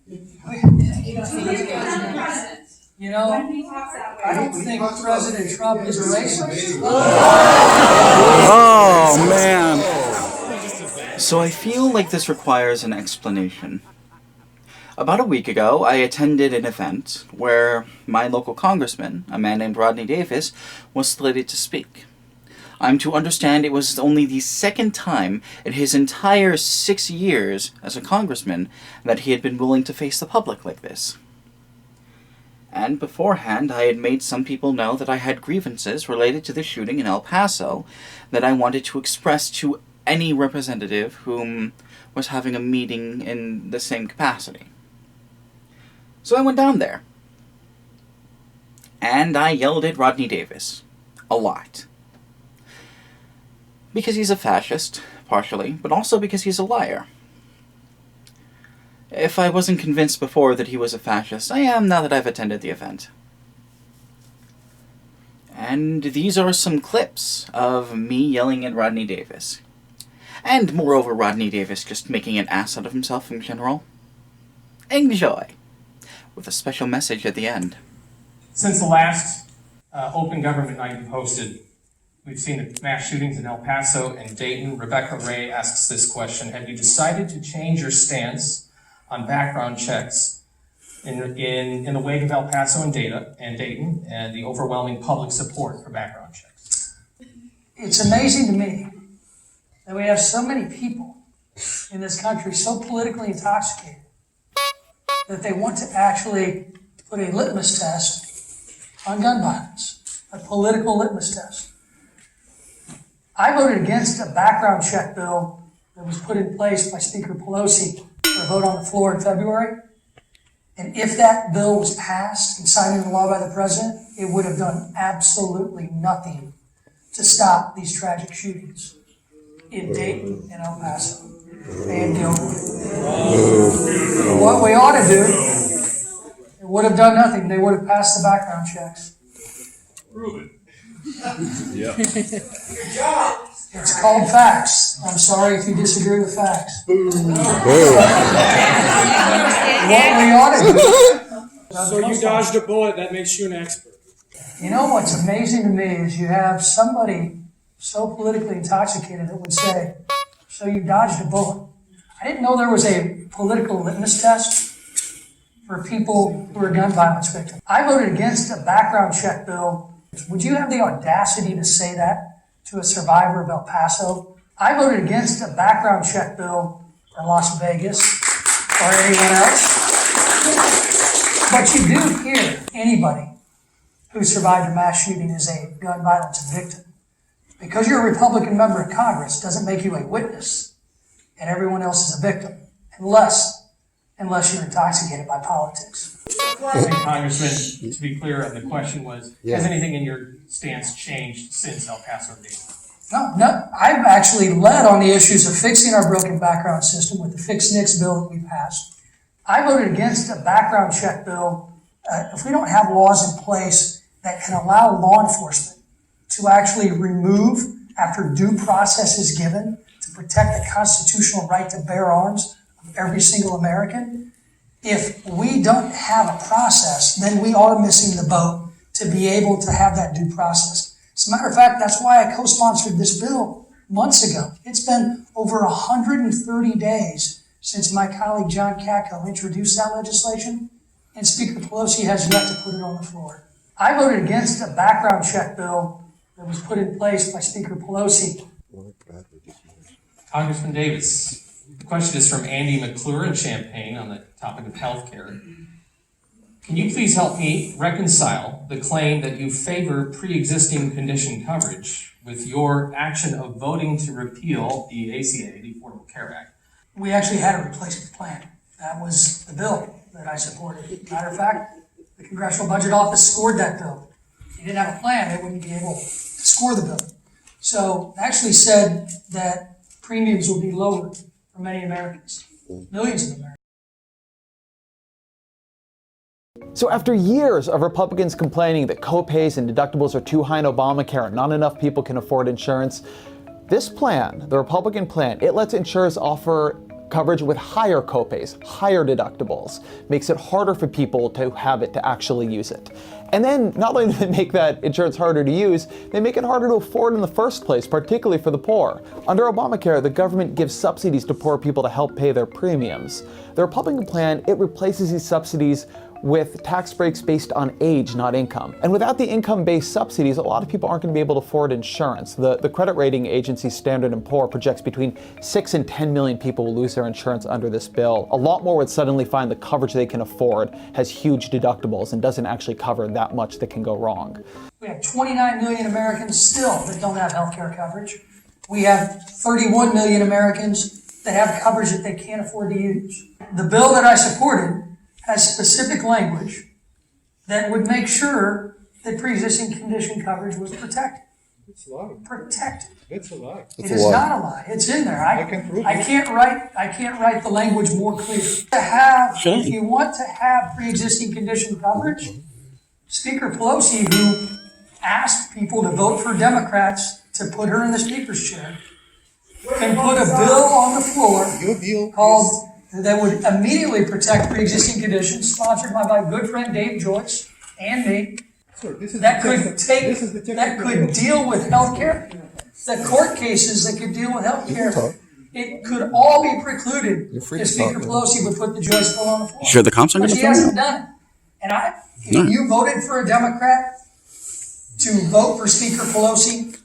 You know, I don't think President Trump is racist. Oh, man. So I feel like this requires an explanation. About a week ago, I attended an event where my local congressman, a man named Rodney Davis, was slated to speak. I'm to understand it was only the second time in his entire 6 years as a congressman that he had been willing to face the public like this. And beforehand, I had made some people know that I had grievances related to the shooting in El Paso that I wanted to express to any representative whom was having a meeting in the same capacity. So I went down there. And I yelled at Rodney Davis. A lot. Because he's a fascist, partially, but also because he's a liar. If I wasn't convinced before that he was a fascist, I am now that I've attended the event. And these are some clips of me yelling at Rodney Davis. And moreover, Rodney Davis just making an ass out of himself in general. Enjoy! With a special message at the end. Since the last open government night you hosted, we've seen the mass shootings in El Paso and Dayton. Rebecca Ray asks this question: have you decided to change your stance on background checks in the wake of El Paso and Dayton and the overwhelming public support for background checks? It's amazing to me that we have so many people in this country so politically intoxicated that they want to actually put a litmus test on gun violence, a political litmus test. I voted against a background check bill that was put in place by Speaker Pelosi for a vote on the floor in February. And if that bill was passed and signed into law by the president, it would have done absolutely nothing to stop these tragic shootings in Dayton and El Paso and Gilroy. What we ought to do, it would have done nothing. They would have passed the background checks. Prove it. Yeah. It's called facts. I'm sorry if you disagree with facts. What we ought to do. So you dodged a bullet, that makes you an expert. You know what's amazing to me is you have somebody so politically intoxicated that would say, so you dodged a bullet. I didn't know there was a political litmus test for people who are gun violence victims. I voted against a background check bill. Would you have the audacity to say that to a survivor of El Paso? I voted against a background check bill for Las Vegas or anyone else. But you do hear anybody who survived a mass shooting as a gun violence victim. Because you're a Republican member of Congress doesn't make you a witness and everyone else is a victim, unless you're intoxicated by politics. I think, Congressman, to be clear, the question was, has anything in your stance changed since El Paso and Dayton? No. I've actually led on the issues of fixing our broken background system with the Fix NICS bill that we passed. I voted against a background check bill. If we don't have laws in place that can allow law enforcement to actually remove, after due process is given, to protect the constitutional right to bear arms of every single American, if we don't have a process, then we are missing the boat to be able to have that due process. As a matter of fact, that's why I co-sponsored this bill months ago. It's been over 130 days since my colleague John Katko introduced that legislation, and Speaker Pelosi has yet to put it on the floor. I voted against a background check bill that was put in place by Speaker Pelosi. Congressman Davis, the question is from Andy McClure in Champaign on the topic of health care. Can you please help me reconcile the claim that you favor pre-existing condition coverage with your action of voting to repeal the ACA, the Affordable Care Act? We actually had a replacement plan. That was the bill that I supported. Matter of fact, the Congressional Budget Office scored that bill. If you didn't have a plan, they wouldn't be able to score the bill. So actually said that premiums will be lowered for many Americans, millions of Americans. So after years of Republicans complaining that co-pays and deductibles are too high in Obamacare and not enough people can afford insurance, this plan, the Republican plan, it lets insurers offer coverage with higher copays, higher deductibles, makes it harder for people to have it to actually use it. And then not only do they make that insurance harder to use, they make it harder to afford in the first place, particularly for the poor. Under Obamacare, the government gives subsidies to poor people to help pay their premiums. The Republican plan, it replaces these subsidies with tax breaks based on age, not income. And without the income-based subsidies, a lot of people aren't going to be able to afford insurance. The credit rating agency Standard & Poor projects between 6 and 10 million people will lose their insurance under this bill. A lot more would suddenly find the coverage they can afford has huge deductibles and doesn't actually cover that much that can go wrong. We have 29 million Americans still that don't have health care coverage. We have 31 million Americans that have coverage that they can't afford to use. The bill that I supported has specific language that would make sure that pre-existing condition coverage was protected. It's a lie. Protected. It's a lie. It is not a lie. It's in there. I can't write the language more clear. If you want to have pre-existing condition coverage, Speaker Pelosi, who asked people to vote for Democrats to put her in the speaker's chair, can put a bill on the floor called that would immediately protect pre-existing conditions, sponsored by my good friend Dave Joyce and me. Sir, That could deal with healthcare. The court cases that could deal with healthcare. It could all be precluded if Speaker Pelosi would put the Joyce bill on the floor. Sure, the comps are But going to she phone hasn't you. done it. And if you voted for a Democrat to vote for Speaker Pelosi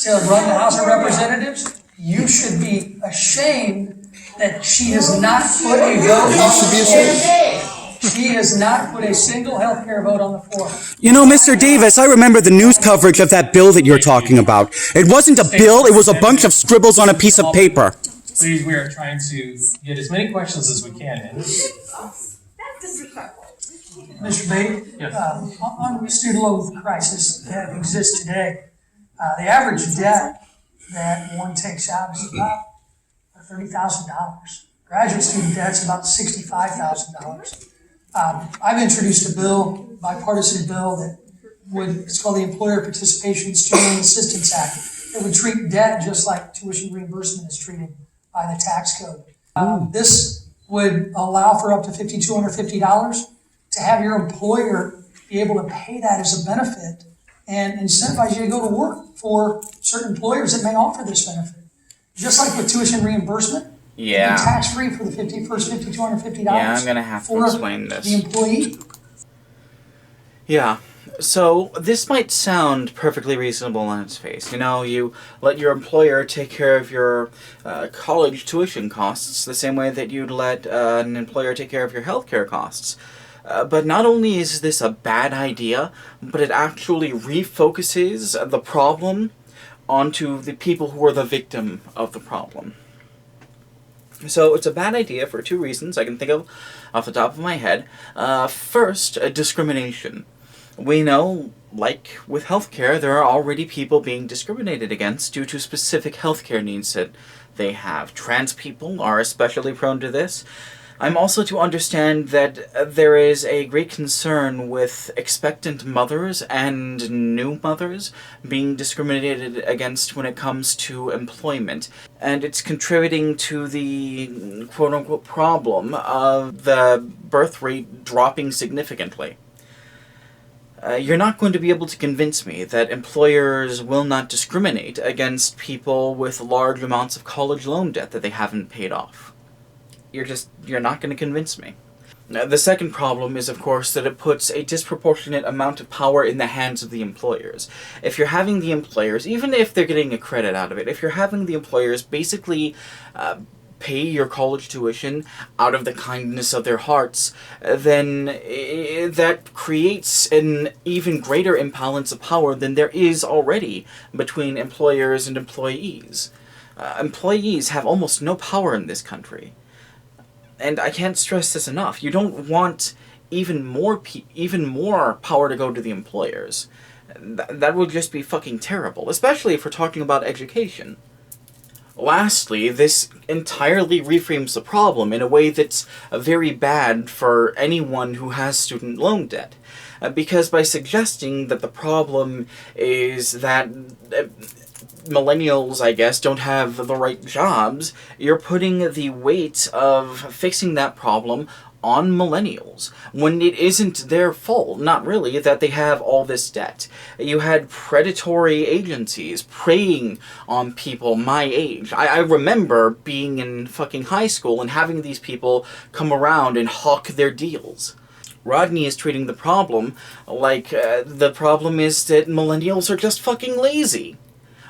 to run the House of Representatives, you should be ashamed that she has not put a vote on the floor. She has not put a single health care vote on the floor. You know, Mr. Davis, I remember the news coverage of that bill that you're talking about. It wasn't a bill, it was a bunch of scribbles on a piece of paper. Please, we are trying to get as many questions as we can in. That's disrespectful. Mr. Beatty, Yes. on the student loan crisis that exists today, the average debt that one takes out is about $30,000. Graduate student debt's about $65,000. I've introduced a bill, bipartisan bill, it's called the Employer Participation Student Loan Assistance Act. It would treat debt just like tuition reimbursement is treated by the tax code. This would allow for up to $5,250 to have your employer be able to pay that as a benefit and incentivize you to go to work for certain employers that may offer this benefit. Just like with tuition reimbursement, Yeah. it's tax-free for the first $5,250. Yeah, I'm gonna have to explain this. The employee. Yeah. So this might sound perfectly reasonable on its face. You know, you let your employer take care of your college tuition costs the same way that you'd let an employer take care of your healthcare costs. But not only is this a bad idea, but it actually refocuses the problem onto the people who are the victim of the problem. So it's a bad idea for two reasons I can think of off the top of my head. First, discrimination. We know, like with healthcare, there are already people being discriminated against due to specific healthcare needs that they have. Trans people are especially prone to this. I'm also to understand that there is a great concern with expectant mothers and new mothers being discriminated against when it comes to employment. And it's contributing to the quote-unquote problem of the birth rate dropping significantly. You're not going to be able to convince me that employers will not discriminate against people with large amounts of college loan debt that they haven't paid off. You're not going to convince me. Now, the second problem is, of course, that it puts a disproportionate amount of power in the hands of the employers. If you're having the employers, even if they're getting a credit out of it, if you're having the employers basically pay your college tuition out of the kindness of their hearts, then that creates an even greater imbalance of power than there is already between employers and employees. Employees have almost no power in this country. And I can't stress this enough. You don't want even more power to go to the employers. That would just be fucking terrible, especially if we're talking about education. Lastly, this entirely reframes the problem in a way that's very bad for anyone who has student loan debt. Because by suggesting that the problem is that millennials, I guess, don't have the right jobs, you're putting the weight of fixing that problem on millennials, when it isn't their fault, not really, that they have all this debt. You had predatory agencies preying on people my age. I remember being in fucking high school and having these people come around and hawk their deals. Rodney is treating the problem like the problem is that millennials are just fucking lazy.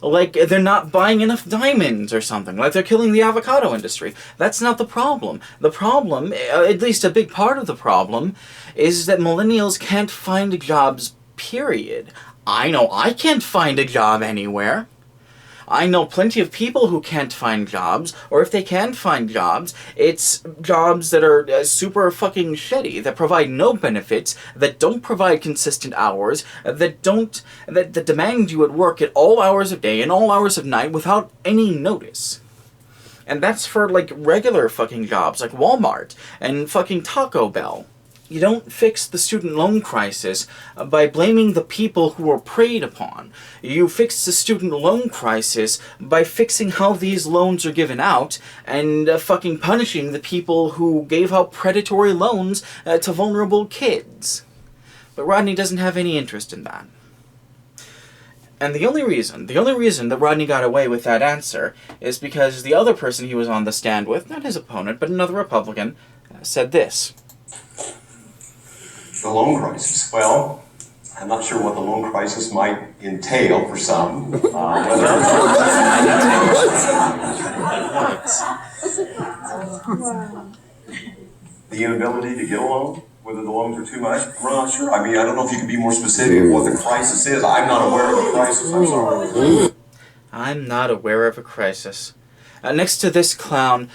Like they're not buying enough diamonds or something. Like they're killing the avocado industry. That's not the problem. The problem, at least a big part of the problem, is that millennials can't find jobs, period. I know I can't find a job anywhere. I know plenty of people who can't find jobs, or if they can find jobs, it's jobs that are super fucking shitty, that provide no benefits, that don't provide consistent hours, that demand you at work at all hours of day and all hours of night without any notice. And that's for, like, regular fucking jobs, like Walmart and fucking Taco Bell. You don't fix the student loan crisis by blaming the people who are preyed upon. You fix the student loan crisis by fixing how these loans are given out and fucking punishing the people who gave out predatory loans to vulnerable kids. But Rodney doesn't have any interest in that. And the only reason that Rodney got away with that answer is because the other person he was on the stand with, not his opponent, but another Republican, said this. The loan crisis. Well, I'm not sure what the loan crisis might entail for some. The inability to get a loan, whether the loans are too much, I'm not sure. I mean, I don't know if you can be more specific of what the crisis is. I'm not aware of a crisis. I'm sorry. I'm not aware of a crisis. Next to this clown,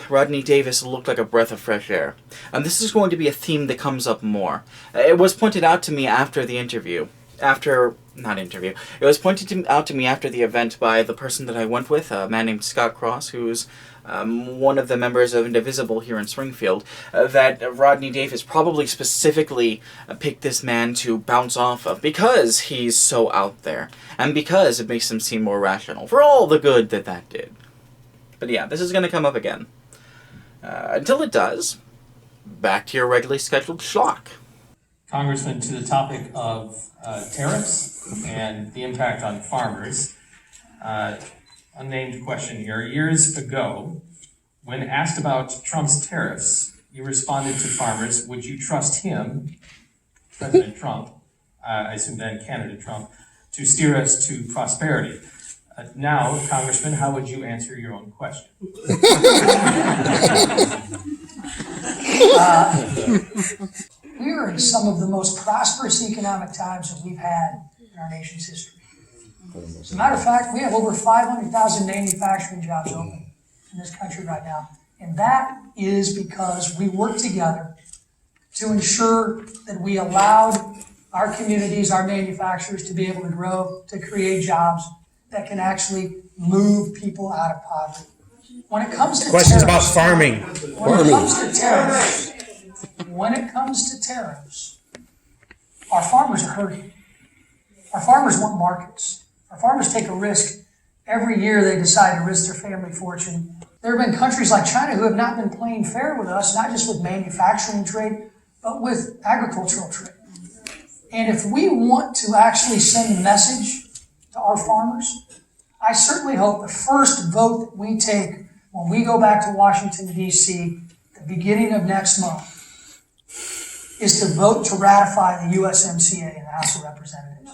Rodney Davis looked like a breath of fresh air. And this is going to be a theme that comes up more. It was pointed out to me after the interview. It was pointed out to me after the event by the person that I went with, a man named Scott Cross, who's one of the members of Indivisible here in Springfield, that Rodney Davis probably specifically picked this man to bounce off of because he's so out there, and because it makes him seem more rational, for all the good that did. But yeah, this is going to come up again. Until it does, back to your regularly scheduled schlock. Congressman, to the topic of tariffs and the impact on farmers, unnamed question here. Years ago, when asked about Trump's tariffs, you responded to farmers, would you trust him, President Trump, I assume then candidate Trump, to steer us to prosperity? Now, Congressman, how would you answer your own question? We are in some of the most prosperous economic times that we've had in our nation's history. As a matter of fact, we have over 500,000 manufacturing jobs open in this country right now. And that is because we worked together to ensure that we allowed our communities, our manufacturers to be able to grow, to create jobs that can actually move people out of poverty. When it comes to Questions about tariffs, farming. When it comes to tariffs, our farmers are hurting. Our farmers want markets. Our farmers take a risk. Every year they decide to risk their family fortune. There have been countries like China who have not been playing fair with us, not just with manufacturing trade, but with agricultural trade. And if we want to actually send a message to our farmers, I certainly hope the first vote that we take when we go back to Washington, D.C., the beginning of next month, is to vote to ratify the USMCA in the House of Representatives.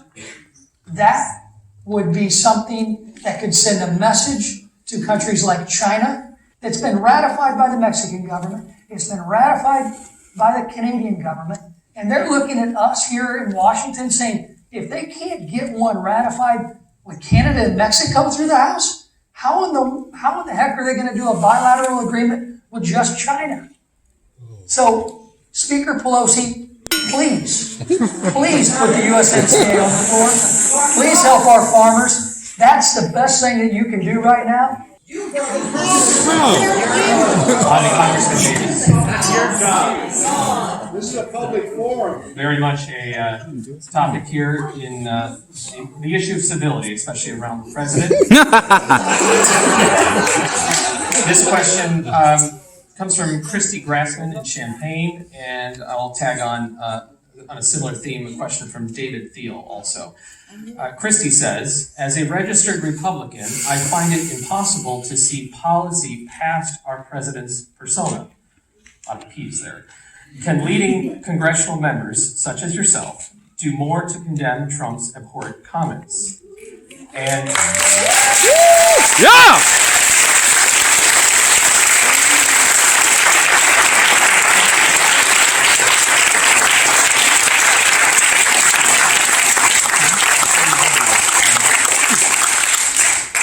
That would be something that could send a message to countries like China that's been ratified by the Mexican government, it's been ratified by the Canadian government, and they're looking at us here in Washington saying, if they can't get one ratified with Canada and Mexico through the House, how in the heck are they going to do a bilateral agreement with just China? So, Speaker Pelosi, please put the USMCA on the floor. Please help our farmers. That's the best thing that you can do right now. This is a public forum. Very much a topic here in the issue of civility, especially around the president. This question comes from Christy Grassman in Champaign, and I'll tag on a similar theme, a question from David Thiel also. Christy says, as a registered Republican, I find it impossible to see policy past our president's persona. A lot of P's there. Can leading congressional members, such as yourself, do more to condemn Trump's abhorrent comments? And Yeah!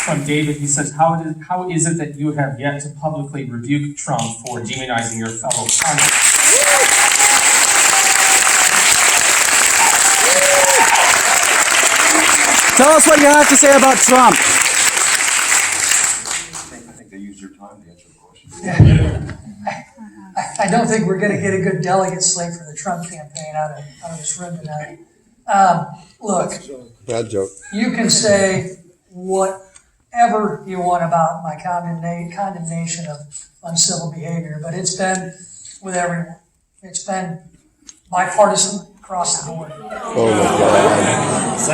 from David, he says, how is it that you have yet to publicly rebuke Trump for demonizing your fellow Congress? Tell us what you have to say about Trump. I think they used your time to answer the question. I don't think we're going to get a good delegate slate for the Trump campaign out of this room tonight. Look, Bad joke. you can say whatever you want about my condemnation of uncivil behavior, but it's been with everyone. It's been bipartisan across the board. Oh my God.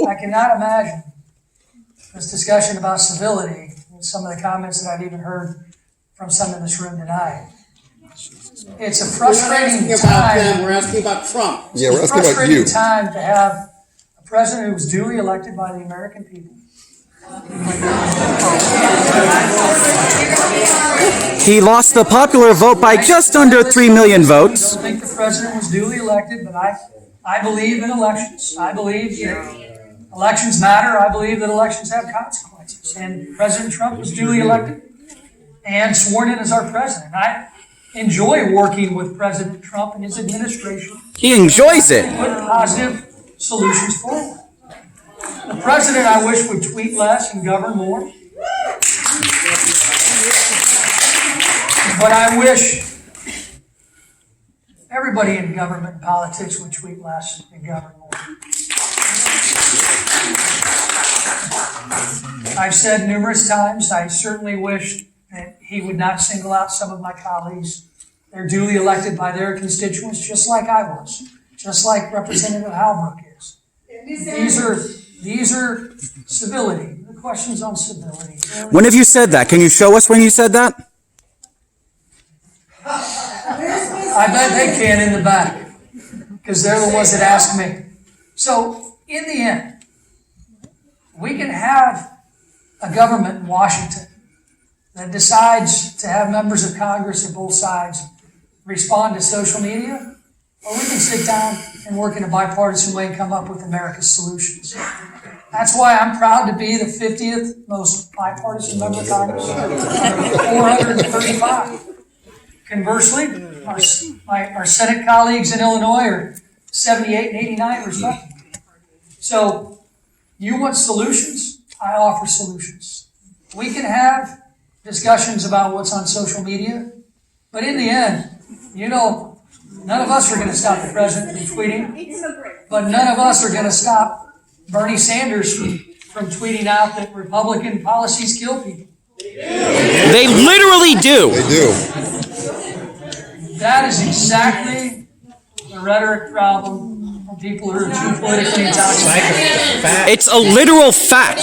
I cannot imagine this discussion about civility with some of the comments that I've even heard from some in this room tonight. It's a frustrating time. We're asking about Trump. Yeah, we're It's a asking about you. frustrating time to have a president who was duly elected by the American people. He lost the popular vote by just under 3 million I votes. don't think the president was duly elected, but I believe in elections. I believe that elections matter. I believe that elections have consequences. And President Trump was duly elected and sworn in as our president. I enjoy working with President Trump and his administration. He enjoys it. Put positive solutions forward. The president, I wish, would tweet less and govern more. But I wish everybody in government and politics would tweet less and govern more. I've said numerous times, I certainly wish that he would not single out some of my colleagues. They're duly elected by their constituents, just like I was, just like Representative Halbrook is. These are civility, the questions on civility. When have you said that? Can you show us when you said that? I bet they can in the back, because they're the ones that ask me. So, in the end, we can have a government in Washington that decides to have members of Congress of both sides respond to social media, or we can sit down and work in a bipartisan way and come up with America's solutions. That's why I'm proud to be the 50th most bipartisan member of Congress, 435. Conversely, our Senate colleagues in Illinois are 78 and 89 respectively. So, you want solutions? I offer solutions. We can have discussions about what's on social media, but in the end, none of us are going to stop the president from tweeting, but none of us are going to stop Bernie Sanders from tweeting out that Republican policies kill people. They literally do. They do. That is exactly the rhetoric problem from people who are too politically intoxicated. It's a literal fact.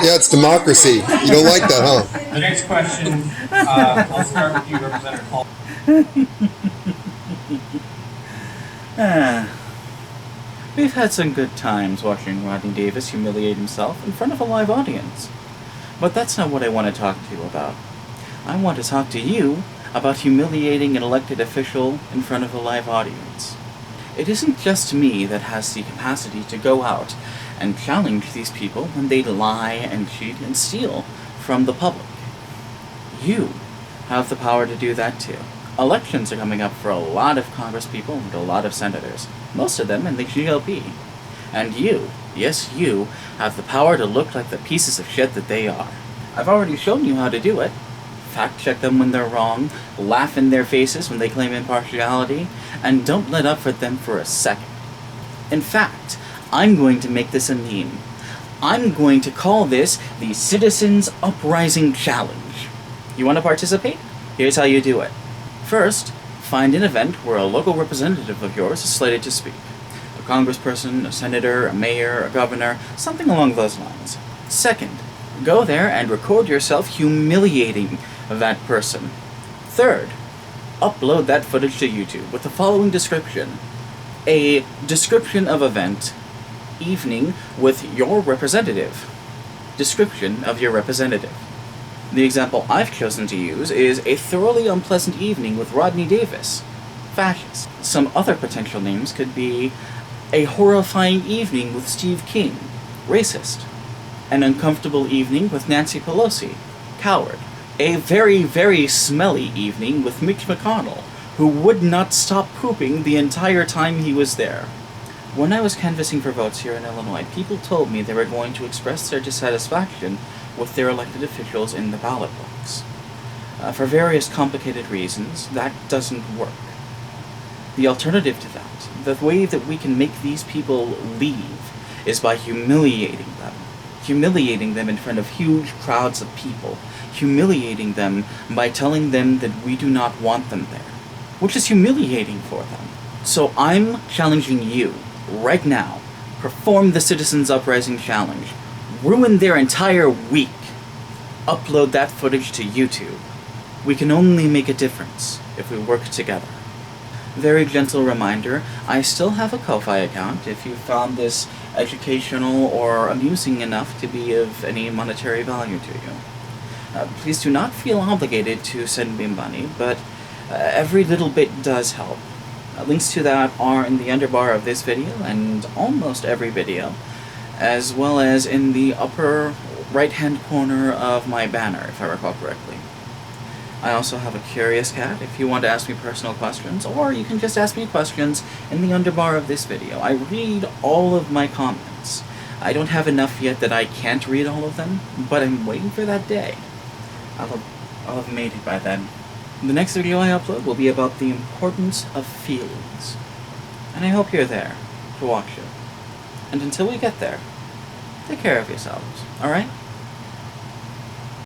Yeah, it's democracy. You don't like that, huh? The next question, I'll start with you, Representative Paul. We've had some good times watching Rodney Davis humiliate himself in front of a live audience. But that's not what I want to talk to you about. I want to talk to you about humiliating an elected official in front of a live audience. It isn't just me that has the capacity to go out and challenge these people when they lie and cheat and steal from the public. You have the power to do that too. Elections are coming up for a lot of congresspeople and a lot of senators, most of them in the GOP. And you, yes you, have the power to look like the pieces of shit that they are. I've already shown you how to do it. Fact check them when they're wrong, laugh in their faces when they claim impartiality, and don't let up for them for a second. In fact, I'm going to make this a meme. I'm going to call this the Citizens Uprising Challenge. You want to participate? Here's how you do it. First, find an event where a local representative of yours is slated to speak. A congressperson, a senator, a mayor, a governor, something along those lines. Second, go there and record yourself humiliating that person. Third, upload that footage to YouTube with the following description. A description of event, evening with your representative. Description of your representative. The example I've chosen to use is a thoroughly unpleasant evening with Rodney Davis, Fascist. Some other potential names could be a horrifying evening with Steve King, Racist. An uncomfortable evening with Nancy Pelosi, Coward. A very, very smelly evening with Mitch McConnell, who would not stop pooping the entire time he was there. When I was canvassing for votes here in Illinois, people told me they were going to express their dissatisfaction with their elected officials in the ballot box. For various complicated reasons, that doesn't work. The alternative to that, the way that we can make these people leave, is by humiliating them. Humiliating them in front of huge crowds of people. Humiliating them by telling them that we do not want them there. Which is humiliating for them. So I'm challenging you, right now, perform the Citizens Uprising Challenge. Ruin their entire week. Upload that footage to YouTube. We can only make a difference if we work together. Very gentle reminder, I still have a Ko-Fi account if you found this educational or amusing enough to be of any monetary value to you. Please do not feel obligated to send me money, but every little bit does help. Links to that are in the underbar of this video and almost every video, as well as in the upper right-hand corner of my banner, if I recall correctly. I also have a curious cat if you want to ask me personal questions, or you can just ask me questions in the underbar of this video. I read all of my comments. I don't have enough yet that I can't read all of them, but I'm waiting for that day. I'll have made it by then. The next video I upload will be about the importance of feelings, and I hope you're there to watch it. And until we get there, take care of yourselves, alright?